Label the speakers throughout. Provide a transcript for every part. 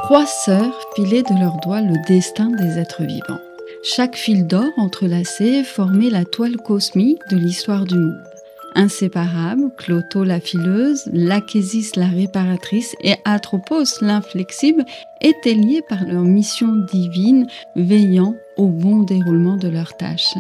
Speaker 1: 3 sœurs filaient de leurs doigts le destin des êtres vivants. Chaque fil d'or entrelacé formait la toile cosmique de l'histoire du monde. Inséparables, Clotho la fileuse, Lachésis la réparatrice et Atropos l'inflexible étaient liés par leur mission divine, veillant au bon déroulement de leurs tâches.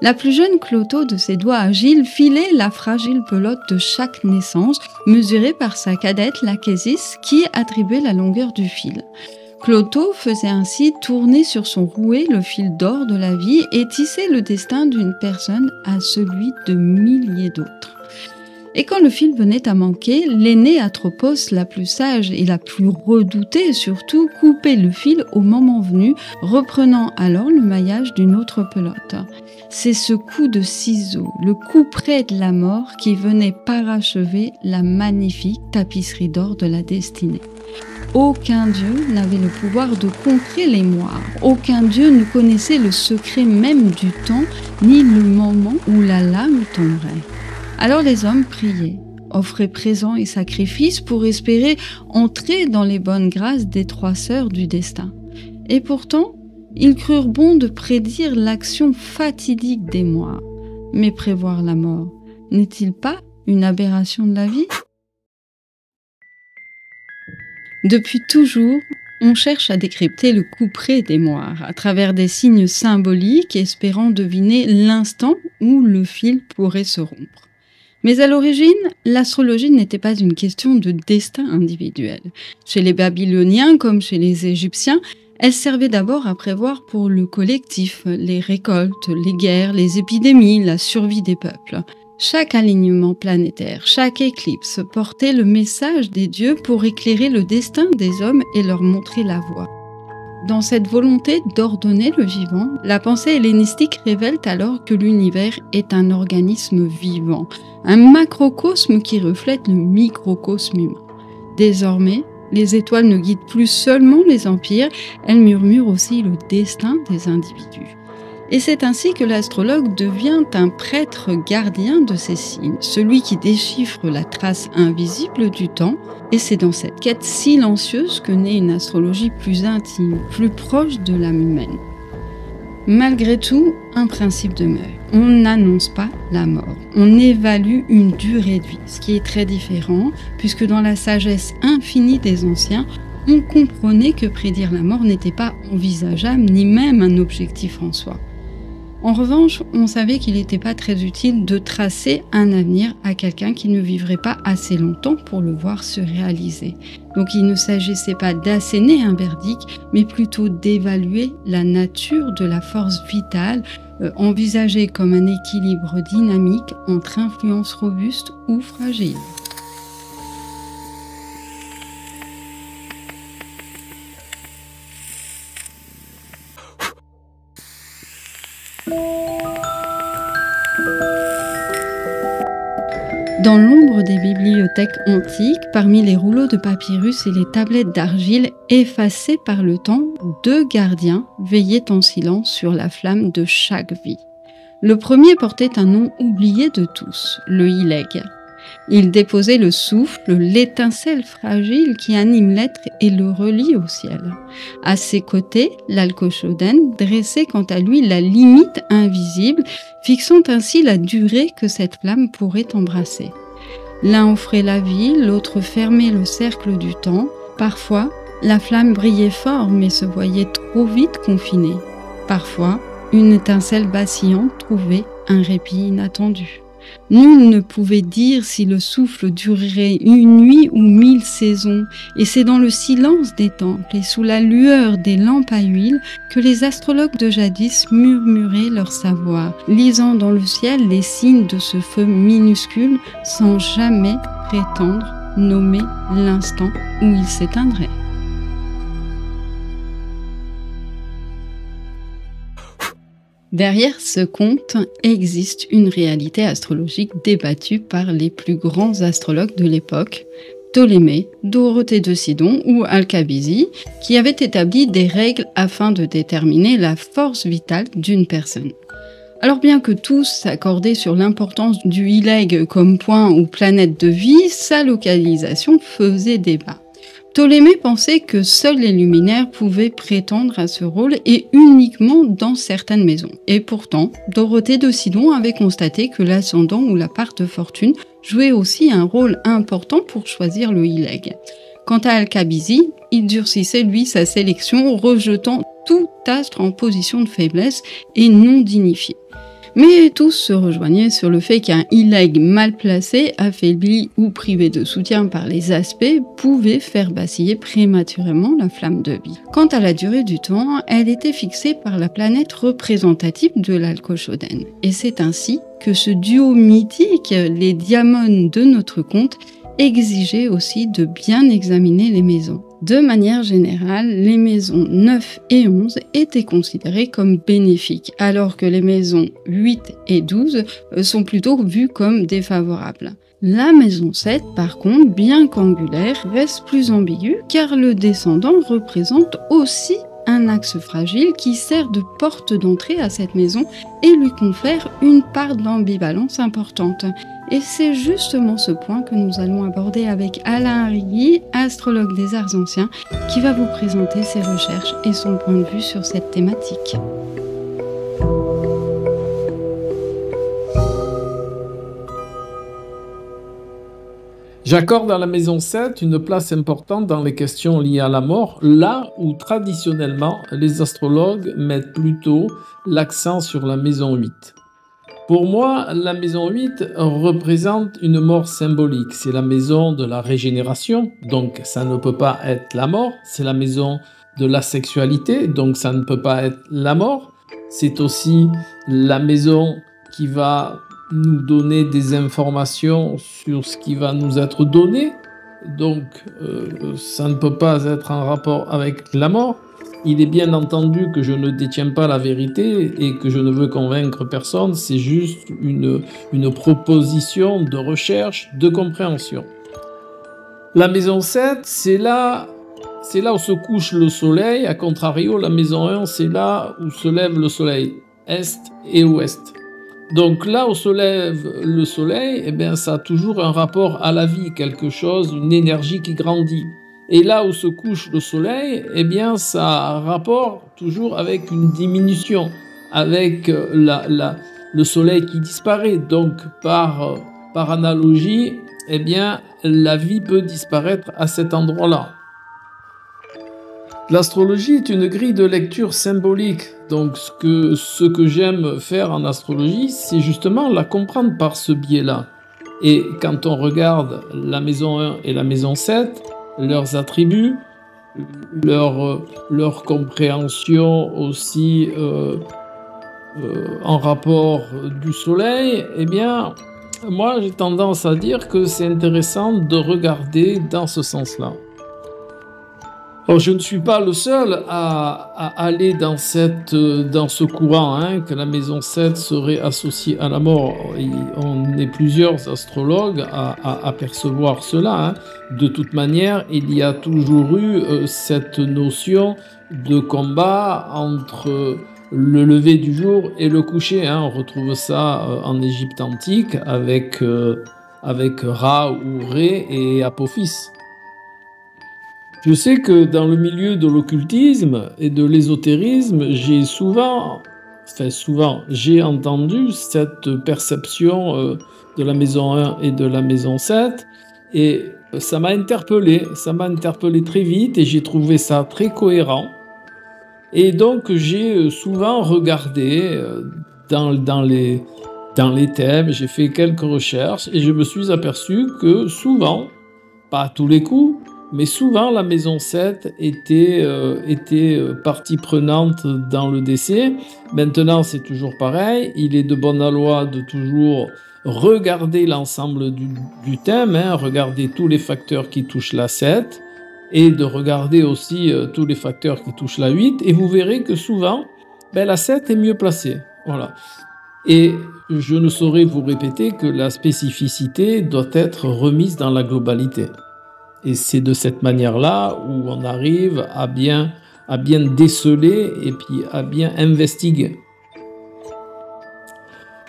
Speaker 1: La plus jeune Clotho, de ses doigts agiles, filait la fragile pelote de chaque naissance, mesurée par sa cadette Lachésis, qui attribuait la longueur du fil. Clotho faisait ainsi tourner sur son rouet le fil d'or de la vie et tissait le destin d'une personne à celui de milliers d'autres. Et quand le fil venait à manquer, l'aînée Atropos, la plus sage et la plus redoutée surtout, coupait le fil au moment venu, reprenant alors le maillage d'une autre pelote. C'est ce coup de ciseau, le coup près de la mort, qui venait parachever la magnifique tapisserie d'or de la destinée. Aucun dieu n'avait le pouvoir de contrer les moires. Aucun dieu ne connaissait le secret même du temps, ni le moment où la lame tomberait. Alors les hommes priaient, offraient présents et sacrifices pour espérer entrer dans les bonnes grâces des 3 sœurs du destin. Et pourtant, ils crurent bon de prédire l'action fatidique des moires. Mais prévoir la mort, n'est-il pas une aberration de la vie ? Depuis toujours, on cherche à décrypter le couperet des moires à travers des signes symboliques, espérant deviner l'instant où le fil pourrait se rompre. Mais à l'origine, l'astrologie n'était pas une question de destin individuel. Chez les Babyloniens comme chez les Égyptiens, elle servait d'abord à prévoir pour le collectif, les récoltes, les guerres, les épidémies, la survie des peuples. Chaque alignement planétaire, chaque éclipse portait le message des dieux pour éclairer le destin des hommes et leur montrer la voie. Dans cette volonté d'ordonner le vivant, la pensée hellénistique révèle alors que l'univers est un organisme vivant, un macrocosme qui reflète le microcosme humain. Désormais, les étoiles ne guident plus seulement les empires, elles murmurent aussi le destin des individus. Et c'est ainsi que l'astrologue devient un prêtre gardien de ces signes, celui qui déchiffre la trace invisible du temps, et c'est dans cette quête silencieuse que naît une astrologie plus intime, plus proche de l'âme humaine. Malgré tout, un principe demeure. On n'annonce pas la mort, on évalue une durée de vie, ce qui est très différent, puisque dans la sagesse infinie des anciens, on comprenait que prédire la mort n'était pas envisageable, ni même un objectif en soi. En revanche, on savait qu'il n'était pas très utile de tracer un avenir à quelqu'un qui ne vivrait pas assez longtemps pour le voir se réaliser. Donc il ne s'agissait pas d'asséner un verdict, mais plutôt d'évaluer la nature de la force vitale, envisagée comme un équilibre dynamique entre influences robustes ou fragiles. Dans l'ombre des bibliothèques antiques, parmi les rouleaux de papyrus et les tablettes d'argile effacées par le temps, 2 gardiens veillaient en silence sur la flamme de chaque vie. Le premier portait un nom oublié de tous, le Hileg. Il déposait le souffle, l'étincelle fragile qui anime l'être et le relie au ciel. À ses côtés, l'Alcochoden dressait quant à lui la limite invisible, fixant ainsi la durée que cette flamme pourrait embrasser. L'un offrait la vie, l'autre fermait le cercle du temps. Parfois, la flamme brillait fort mais se voyait trop vite confinée. Parfois, une étincelle vacillante trouvait un répit inattendu. Nul ne pouvait dire si le souffle durerait une nuit ou 1000 saisons, et c'est dans le silence des temples et sous la lueur des lampes à huile que les astrologues de jadis murmuraient leur savoir, lisant dans le ciel les signes de ce feu minuscule sans jamais prétendre nommer l'instant où il s'éteindrait. Derrière ce conte existe une réalité astrologique débattue par les plus grands astrologues de l'époque, Ptolémée, Dorothée de Sidon ou Alcabisi, qui avaient établi des règles afin de déterminer la force vitale d'une personne. Alors bien que tous s'accordaient sur l'importance du Hileg comme point ou planète de vie, sa localisation faisait débat. Ptolémée pensait que seuls les luminaires pouvaient prétendre à ce rôle et uniquement dans certaines maisons. Et pourtant, Dorothée de Sidon avait constaté que l'ascendant ou la part de fortune jouait aussi un rôle important pour choisir le Hileg. Quant à Alcabisi, il durcissait lui sa sélection, rejetant tout astre en position de faiblesse et non dignifié. Mais tous se rejoignaient sur le fait qu'un Hileg mal placé, affaibli ou privé de soutien par les aspects, pouvait faire vaciller prématurément la flamme de vie. Quant à la durée du temps, elle était fixée par la planète représentative de l'Alcochoden. Et c'est ainsi que ce duo mythique, les diamones de notre conte, exigeait aussi de bien examiner les maisons. De manière générale, les maisons 9 et 11 étaient considérées comme bénéfiques, alors que les maisons 8 et 12 sont plutôt vues comme défavorables. La maison 7, par contre, bien qu'angulaire, reste plus ambiguë car le descendant représente aussi un axe fragile qui sert de porte d'entrée à cette maison et lui confère une part d'ambivalence importante. Et c'est justement ce point que nous allons aborder avec Alain Arrigui, astrologue des arts anciens, qui va vous présenter ses recherches et son point de vue sur cette thématique.
Speaker 2: J'accorde à la maison 7 une place importante dans les questions liées à la mort, là où traditionnellement les astrologues mettent plutôt l'accent sur la maison 8. Pour moi, la maison 8 représente une mort symbolique. C'est la maison de la régénération, donc ça ne peut pas être la mort. C'est la maison de la sexualité, donc ça ne peut pas être la mort. C'est aussi la maison qui va nous donner des informations sur ce qui va nous être donné, donc ça ne peut pas être en rapport avec la mort. Il est bien entendu que je ne détiens pas la vérité et que je ne veux convaincre personne, c'est juste une proposition de recherche, de compréhension. La maison 7, c'est là où se couche le soleil, à contrario, la maison 1, c'est là où se lève le soleil, est et ouest. Donc là où se lève le soleil, eh bien, ça a toujours un rapport à la vie, quelque chose, une énergie qui grandit. Et là où se couche le soleil, eh bien, ça a un rapport toujours avec une diminution, avec le soleil qui disparaît. Donc par analogie, eh bien, la vie peut disparaître à cet endroit-là. L'astrologie est une grille de lecture symbolique, donc ce que j'aime faire en astrologie, c'est justement la comprendre par ce biais-là. Et quand on regarde la maison 1 et la maison 7, leurs attributs, leur compréhension aussi en rapport du soleil, eh bien, moi j'ai tendance à dire que c'est intéressant de regarder dans ce sens-là. Alors, je ne suis pas le seul à aller dans ce courant, hein, que la maison 7 serait associée à la mort. Et on est plusieurs astrologues à percevoir cela. Hein. De toute manière, il y a toujours eu cette notion de combat entre le lever du jour et le coucher. Hein. On retrouve ça en Égypte antique avec Ra ou Ré et Apophis. Je sais que dans le milieu de l'occultisme et de l'ésotérisme, j'ai entendu cette perception de la maison 1 et de la maison 7 et ça m'a interpellé très vite et j'ai trouvé ça très cohérent. Et donc j'ai souvent regardé dans les thèmes, j'ai fait quelques recherches et je me suis aperçu que souvent, pas à tous les coups, mais souvent, la maison 7 était partie prenante dans le décès. Maintenant, c'est toujours pareil. Il est de bonne loi de toujours regarder l'ensemble du thème, hein, regarder tous les facteurs qui touchent la 7 et de regarder aussi tous les facteurs qui touchent la 8. Et vous verrez que souvent, la 7 est mieux placée. Voilà. Et je ne saurais vous répéter que la spécificité doit être remise dans la globalité. Et c'est de cette manière-là où on arrive à bien déceler et puis à bien investiguer.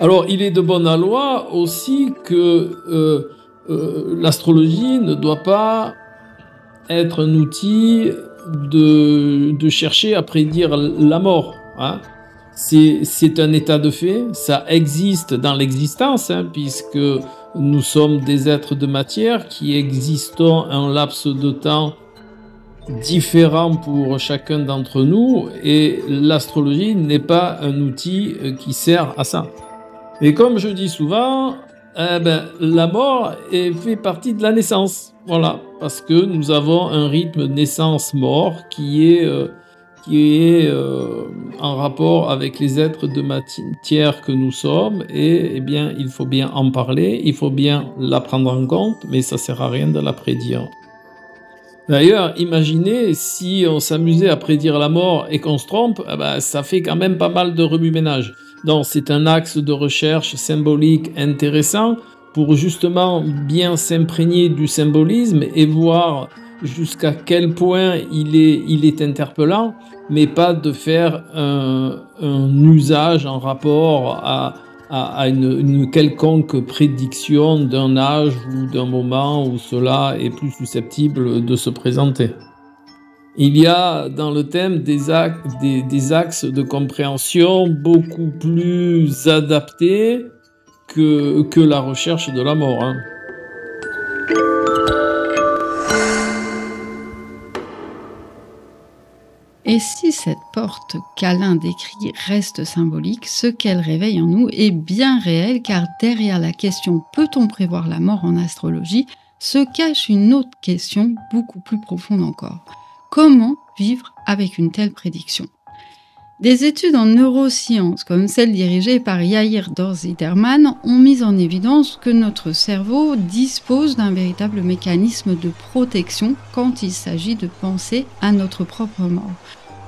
Speaker 2: Alors, il est de bonne loi aussi que l'astrologie ne doit pas être un outil de chercher à prédire la mort, hein. C'est un état de fait, ça existe dans l'existence, hein, puisque nous sommes des êtres de matière qui existons un laps de temps différent pour chacun d'entre nous, et l'astrologie n'est pas un outil qui sert à ça. Et comme je dis souvent, la mort fait partie de la naissance, voilà, parce que nous avons un rythme naissance-mort qui est en rapport avec les êtres de matière que nous sommes, et eh bien, il faut bien en parler, il faut bien la prendre en compte, mais ça sert à rien de la prédire. D'ailleurs, imaginez si on s'amusait à prédire la mort et qu'on se trompe, ça fait quand même pas mal de remue-ménage. Donc c'est un axe de recherche symbolique intéressant pour justement bien s'imprégner du symbolisme et voir jusqu'à quel point il est interpellant, mais pas de faire un usage en rapport à une quelconque prédiction d'un âge ou d'un moment où cela est plus susceptible de se présenter. Il y a dans le thème des axes de compréhension beaucoup plus adaptés que la recherche de la mort, hein.
Speaker 1: Et si cette porte qu'Alain décrit reste symbolique, ce qu'elle réveille en nous est bien réel, car derrière la question « peut-on prévoir la mort en astrologie ?» se cache une autre question beaucoup plus profonde encore. Comment vivre avec une telle prédiction ? Des études en neurosciences, comme celle dirigée par Yair Dor-Zitterman, ont mis en évidence que notre cerveau dispose d'un véritable mécanisme de protection quand il s'agit de penser à notre propre mort.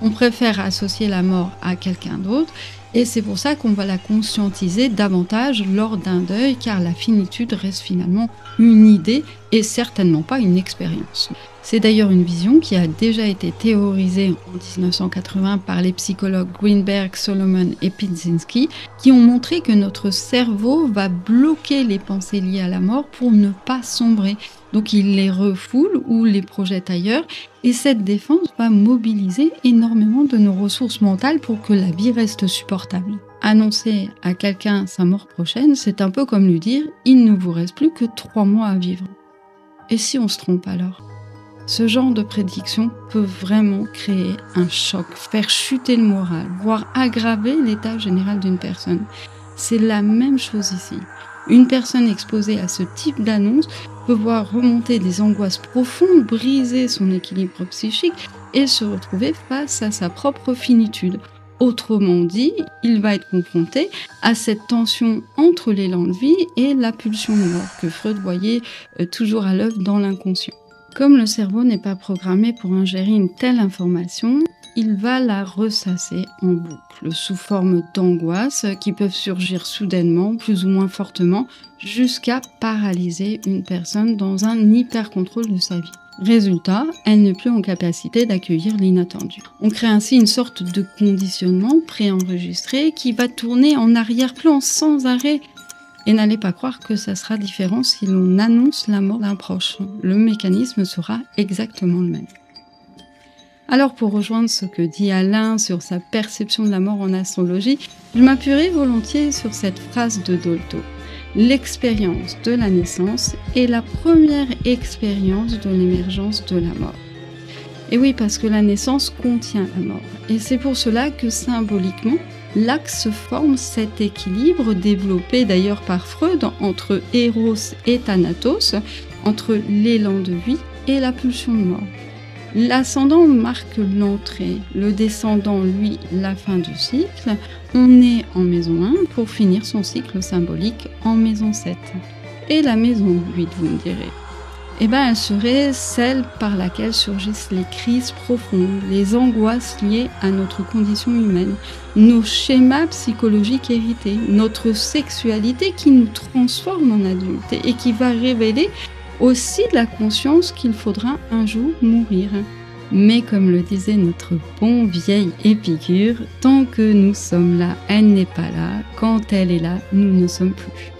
Speaker 1: On préfère associer la mort à quelqu'un d'autre, et c'est pour ça qu'on va la conscientiser davantage lors d'un deuil, car la finitude reste finalement une idée et certainement pas une expérience. C'est d'ailleurs une vision qui a déjà été théorisée en 1980 par les psychologues Greenberg, Solomon et Pinczynski, qui ont montré que notre cerveau va bloquer les pensées liées à la mort pour ne pas sombrer. Donc il les refoule ou les projette ailleurs, et cette défense va mobiliser énormément de nos ressources mentales pour que la vie reste supportable. Annoncer à quelqu'un sa mort prochaine, c'est un peu comme lui dire « il ne vous reste plus que 3 mois à vivre ». Et si on se trompe alors ? Ce genre de prédiction peut vraiment créer un choc, faire chuter le moral, voire aggraver l'état général d'une personne. C'est la même chose ici. Une personne exposée à ce type d'annonce peut voir remonter des angoisses profondes, briser son équilibre psychique et se retrouver face à sa propre finitude. Autrement dit, il va être confronté à cette tension entre l'élan de vie et la pulsion de mort que Freud voyait toujours à l'œuvre dans l'inconscient. Comme le cerveau n'est pas programmé pour ingérer une telle information, il va la ressasser en boucle, sous forme d'angoisses qui peuvent surgir soudainement, plus ou moins fortement, jusqu'à paralyser une personne dans un hyper-contrôle de sa vie. Résultat, elle n'est plus en capacité d'accueillir l'inattendu. On crée ainsi une sorte de conditionnement préenregistré qui va tourner en arrière-plan sans arrêt. Et n'allez pas croire que ça sera différent si l'on annonce la mort d'un proche. Le mécanisme sera exactement le même. Alors pour rejoindre ce que dit Alain sur sa perception de la mort en astrologie, je m'appuierai volontiers sur cette phrase de Dolto. L'expérience de la naissance est la première expérience de l'émergence de la mort. Et oui, parce que la naissance contient la mort. Et c'est pour cela que symboliquement, l'axe forme cet équilibre développé d'ailleurs par Freud entre Eros et Thanatos, entre l'élan de vie et la pulsion de mort. L'ascendant marque l'entrée, le descendant, lui, la fin du cycle. On est en maison 1 pour finir son cycle symbolique en maison 7. Et la maison 8, vous me direz, elle serait celle par laquelle surgissent les crises profondes, les angoisses liées à notre condition humaine, nos schémas psychologiques hérités, notre sexualité qui nous transforme en adultes et qui va révéler aussi la conscience qu'il faudra un jour mourir. Mais comme le disait notre bon vieil Épicure, tant que nous sommes là, elle n'est pas là, quand elle est là, nous ne sommes plus.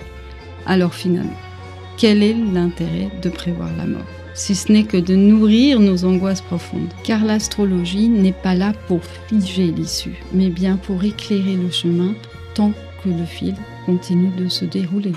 Speaker 1: Alors finalement, quel est l'intérêt de prévoir la mort ? si ce n'est que de nourrir nos angoisses profondes. Car l'astrologie n'est pas là pour figer l'issue, mais bien pour éclairer le chemin tant que le fil continue de se dérouler.